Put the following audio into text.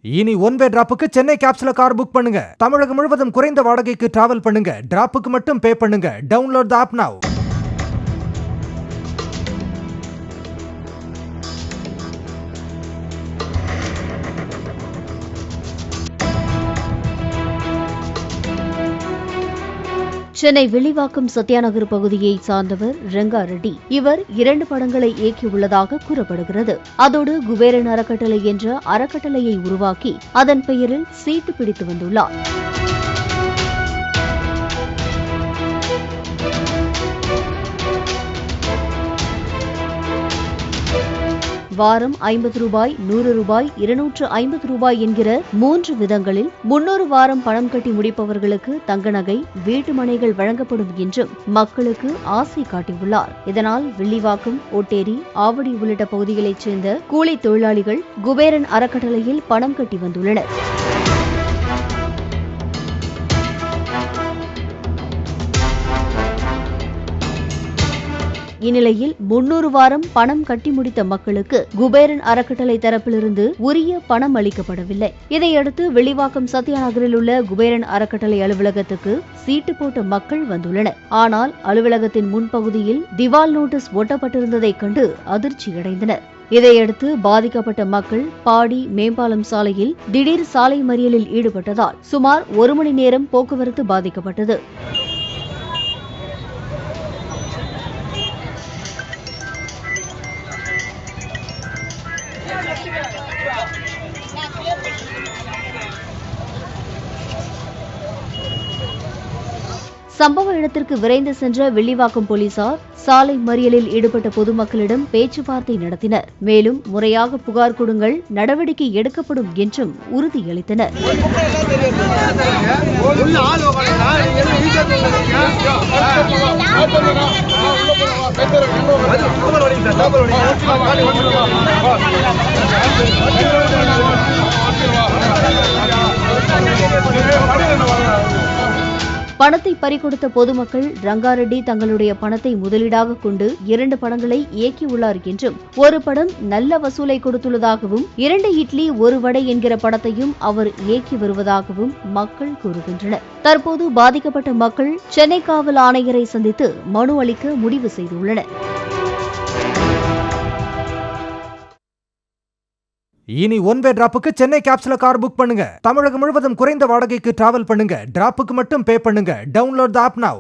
இனி one way டிராப்புக்கு சென்னை கேப்ஸ்ல கார் புக் பண்ணுங்க. தமிழகம் முழுவதும் குறைந்த வாடகைக்கு டிராவல் பண்ணுங்க. டிராப்புக்கு மட்டும் பே பண்ணுங்க. டவுன்லோட் தி ஆப் நவ. சென்னை வில்லிவாக்கம் சத்யாநகர் பகுதியை சார்ந்தவர் ரங்கா ரெட்டி. இவர் 2 படங்களை இயக்கியுள்ளதாக கூறப்படுகிறது. அதோடு குபேரன் அறக்கட்டளை என்ற அறக்கட்டளையை உருவாக்கி அதன் பெயரில் சீட்டு பிடித்து வந்துள்ளார். வாரம் 50 ரூபாய், 100 ரூபாய், 250 ரூபாய் என்கிற 3 விதங்களில் 300 வாரம் பணம் கட்டி முடிப்பவர்களுக்கு தங்க நகை, வீட்டு மனைகள் வழங்கப்படும் என்றும் மக்களுக்கு ஆசை காட்டியுள்ளார். இதனால் வில்லிவாக்கம், ஓட்டேரி, ஆவடி உள்ளிட்ட பகுதிகளைச் சேர்ந்த கூலி தொழிலாளிகள் குபேரன் அறக்கட்டளையில் பணம் கட்டி வந்துள்ளனர். இந்நிலையில் 300 வாரம் பணம் கட்டி முடித்த மக்களுக்கு குபேரன் அறக்கட்டளை தரப்பிலிருந்து உரிய பணம் அளிக்கப்படவில்லை. இதையடுத்து வில்லிவாக்கம் சத்யாநகரில் உள்ள குபேரன் அறக்கட்டளை அலுவலகத்துக்கு சீட்டு போட்ட மக்கள் வந்துள்ளனர். ஆனால் அலுவலகத்தின் முன்பகுதியில் திவால் நோட்டீஸ் ஒட்டப்பட்டிருந்ததைக் கண்டு அதிர்ச்சியடைந்தனர். இதையடுத்து பாதிக்கப்பட்ட மக்கள் பாடி மேம்பாலம் சாலையில் திடீர் சாலை மறியலில் ஈடுபட்டதால் சுமார் 1 மணி நேரம் போக்குவரத்து பாதிக்கப்பட்டது. சம்பவ இடத்திற்கு விரைந்து சென்ற வில்லிவாக்கம் போலீசார் சாலை மறியலில் ஈடுபட்ட பொதுமக்களிடம் பேச்சுவார்த்தை நடத்தினர். மேலும் முறையாக புகார் கொடுங்கள், நடவடிக்கை எடுக்கப்படும் என்றும் உறுதியளித்தனர். பணத்தை பறிகொடுத்த பொதுமக்கள் ரங்காரெட்டி தங்களுடைய பணத்தை முதலீடாக கொண்டு 2 படங்களை இயக்கியுள்ளார் என்றும், ஒரு படம் நல்ல வசூலை கொடுத்துள்ளதாகவும், 2 இட்லி 1 வடை என்கிற படத்தையும் அவர் இயக்கி வருவதாகவும் மக்கள் கூறுகின்றனர். தற்போது பாதிக்கப்பட்ட மக்கள் சென்னை காவல் ஆணையரை சந்தித்து மனு அளிக்க முடிவு செய்துள்ளனர். இனி ஒன் வே டிராப்புக்கு சென்னை கேப்ஸ்ல கார் புக் பண்ணுங்க. தமிழகம் முழுவதும் குறைந்த வாடகைக்கு டிராவல் பண்ணுங்க. டிராப்புக்கு மட்டும் பே பண்ணுங்க. டவுன்லோட் தி ஆப் நவ.